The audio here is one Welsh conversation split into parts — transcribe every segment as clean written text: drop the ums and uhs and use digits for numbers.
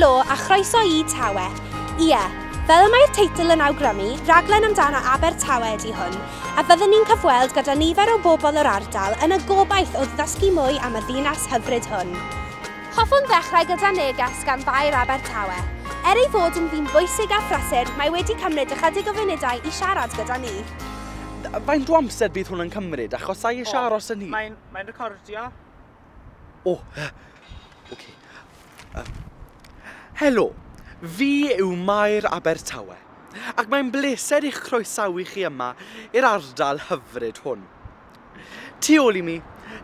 Helo a chroeso I Tawe. Ie, fel mae'r teitl yn awgrymu, raglen amdano Abertawe ydi hwn, a fyddwn ni'n cyfweld gyda nifer o bobl o'r ardal yn y gobaith o ddysgu mwy am y ddinas hyfryd hwn. Hoffwn ddechrau gyda neges gan fair Abertawe. Ei fod yn ddyn bwysig a phrysur, mae wedi cymryd ychydig o funudau I siarad gyda ni. Faint o amser bydd hwn yn cymryd, achos ai eisiau aros yn ni? Mae'n recordio. O, oce. Helo, fi yw Mair Abertawe, ac mae'n bleser i'ch croesawu chi yma i'r ardal hyfryd hwn. Tu ôl I mi,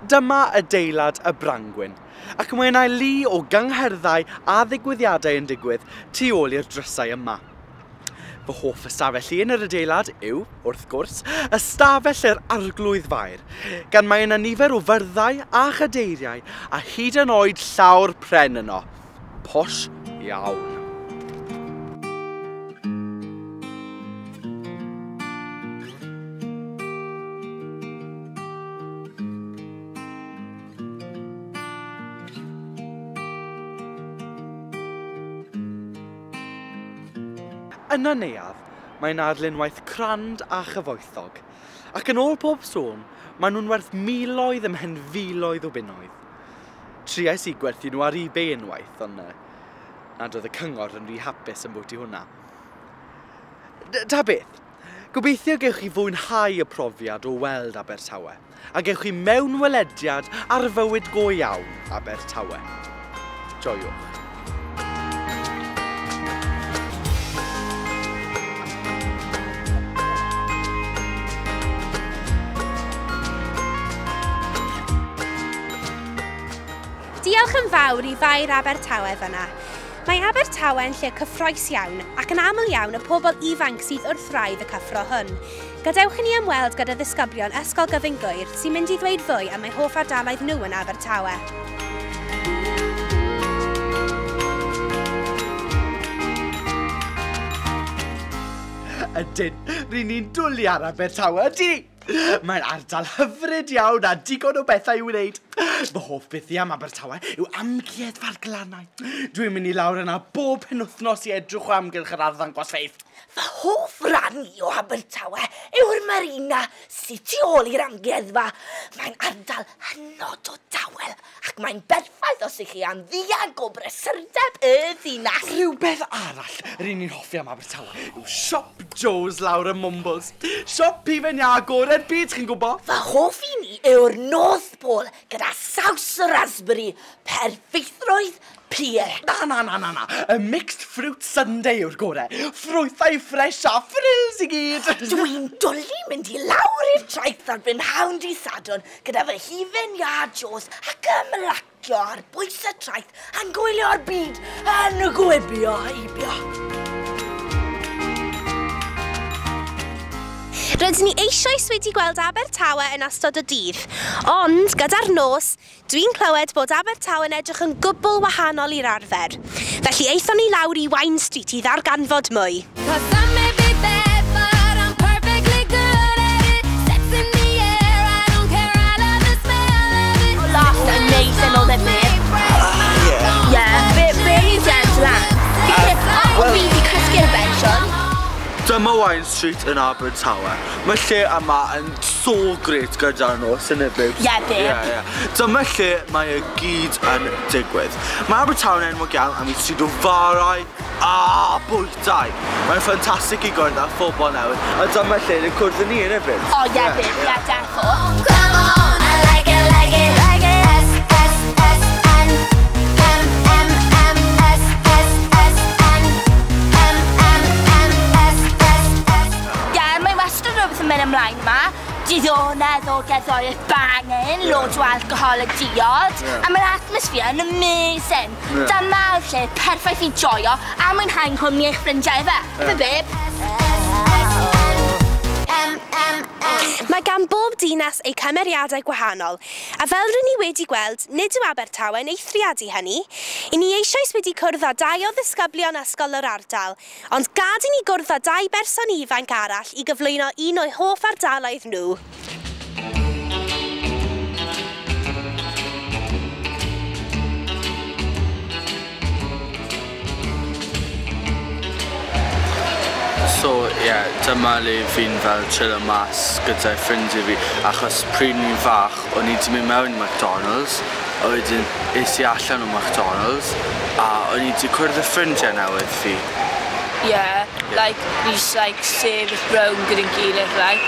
dyma adeilad y Brangwyn, ac mae'n ei lu o gyngherddau a ddigwyddiadau yn digwydd tu ôl i'r drysau yma. Fy hoff ystafell un yr adeilad yw, wrth gwrs, ystafell yr arglwydd fair, gan mae yna nifer o fyrddau a chadeiriau a hyd yn oed llawr pren yno. Posh iawn. Yn y neuadd, mae'n arlunwaith crand a chyfoethog, ac yn ôl pob sôn, maen nhw'n werth miloedd ymhen filoedd o bunnoedd. Triais I gwerthu nhw ar eBay unwaith, ond nad oedd y cyngor yn rhy hapus yn bwti hwnna. Ta beth, gobeithio gewch chi fwynhau y profiad o weld Abertawe, a gewch chi mewnwelediad ar fywyd go iawn Abertawe. Joiwch. Diolch yn fawr I fair Abertawe fyna. Mae Abertawe yn lle cyffrous iawn ac yn aml iawn y pobl ifanc sydd wrth raidd y cyffro hwn. Gadewch I ni ymweld gyda ddisgyblion ysgol gyfun Gŵyl sy'n mynd I ddweud fwy am eu hoff ardaloedd nhw yn Abertawe. Ydyn, rydyn ni'n dwlu ar Abertawe, ydy! Mae'n ardal hyfryd iawn a digon o bethau I wneud. Fy hoff beth I am Abertawe yw amgueddfa'r glannau. Dwi'n mynd I lawr yna bob penwythnos I edrych o amgylch yr arddangosfeydd. Fy hoff ran I o Abertawe yw'r marina sy'n tu ôl i'r amgueddfa. Mae'n ardal hynod o dawel ac mae'n berffaith os I chi am ddiag o brysurdeb y ddinas. Rhywbeth arall rydyn ni'n hoffi am Abertawe yw Siop Joe's lawr y Mumbles. Siop pifen ia agored byd, chi'n gwybod? Fy hoff I ni yw'r North Pole gyda saws o raspberry, perfeithrwydd, pier. Na. Y mixed fruit sundae yw'r gorau. Ffrwythau ffres a frills I gyd. Dwi'n dwlu mynd I lawr i'r traeth ar brynhawn di Sadwn gyda fy hufen ia Joes ac ymlacio ar bwys y traeth a'n gwylio'r byd yn y gwebio heibio. Rydyn ni eisoes wedi gweld Abertawe yn ystod y dydd, ond gyda'r nos, dwi'n clywed bod Abertawe yn edrych yn gwbl wahanol i'r arfer. Felly eithon ni lawr I Wine Street I ddarganfod mwy. Dyma Wine Street yn Abertawe. Mae lle yma yn so gret gyda'r nos yn ebyn. Ie. Dyma lle mae y gyd yn digwydd. Mae Abertawe yn enwog iawn am ei stryd o farau a bwytau. Mae'n ffantastig I gwrdd â phobl newydd, a dyma lle yn cwrdd â ni yn ebyn. O, ie, defo. Come on, I like it, like it, like it. Mynd ymlaen yma, diddonedd o gerddoriaeth bangin, loads o alcohol a diod, a mae'r atmosffer yn amazing. Dyma'r lle perffaith I joio a mwynhau'n cwmni eich ffrindiau fe. Efe beb? Mae gan bob dinas eu cymeriadau gwahanol, a fel rydyn ni wedi gweld, nid yw Abertawe yn eithriadu hynny. I ni eisoes wedi cwrdd â 2 o ddisgyblion ysgol yr ardal, ond gad I ni gwrdd â 2 berson ifanc arall I gyflwyno un o'i hoff ardaloedd nhw. dyma le fi'n fel chillo mas gyda'i ffrindiau fi, achos pryd ni'n fach, o'n i wedi mynd mewn i McDonald's, a wedyn es I allan o McDonald's, a o'n I wedi cwrdd y ffrindiau newydd fi. Yeah, like, ni just like sef with brown gyda'n gilydd, like,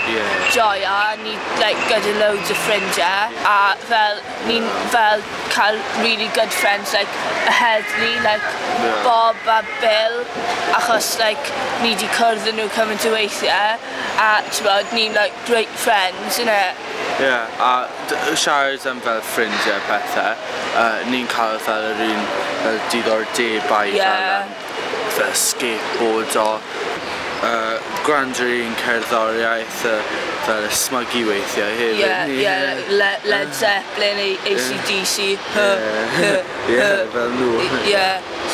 joio, ni like gyda loads o ffrindiau, a fel, ni'n fel cael really good friends, like, a heddlu, like, Bob a Bill, achos, like, ni di cwrdd nhw cymaint o weithiau, a, ti'n ni'n, like, great friends, innit? A siarad am fel ffrindiau pethau, ni'n cael fel yr un diddor debau fel skateboard o gwranda'r un cerddoriaeth fel ysmygu weithiau hefyd. Led Zeppelin, AC/DC. Fel nhw.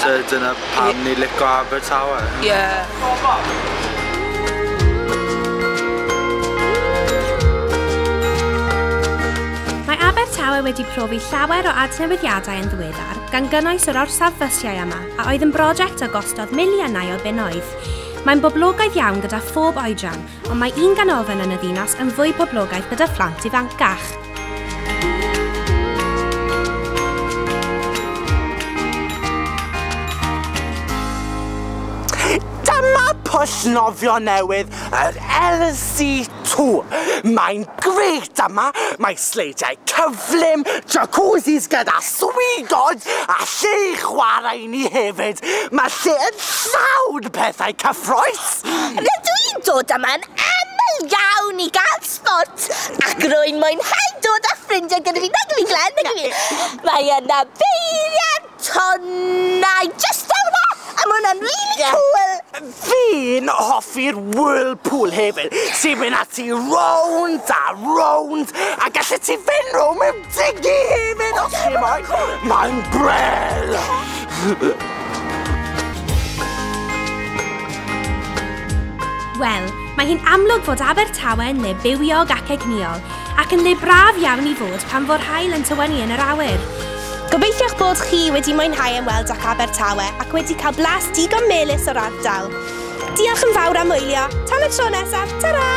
So dyna pam ni licio Abertawe. Mae Abertawe wedi profi llawer o adnewyddiadau yn ddiweddar gan gynnwys yr orsaf fysiau yma a oedd yn brosiect a gostodd miliynau o bunnoedd. Mae'n boblogaidd iawn gyda phob oedran, ond mae un ganolfan yn y ddinas yn fwy poblogaidd gyda phlant ifancach. Dyma pwll nofio newydd, yr LC2. Mae'n grêt yma, mae sleidiau cyflym, jacuzzis gyda swigod a lle I chwarae ni hefyd. Mae lle yn llawn pethau cyffroes. Dwi'n dod yma'n aml iawn I gael sport, ac rwy'n mwynhau dod â ffrindiau gyda fi, nag fi Glenn, Mae yna beiriad tonnau just awna, a mae hwnna'n really cool. Fi'n hoffi'r whirlpool hefyd, sy'n mynd ati rownd a rownd, a gallu ti fynd rownd mewn digi hefyd os ti moyn. Mae'n brel! Wel, mae hi'n amlwg fod Abertawe yn le bywiog ac egniol, ac yn le braf iawn I fod pan fo'r haul yn tywynnu yn yr awyr. Gobeithio'ch bod chi wedi mwynhau ymweld ac Abertawe ac wedi cael blas digon melys o'r ardal. Diolch yn fawr am wylio. Tan y tro nesaf, tara!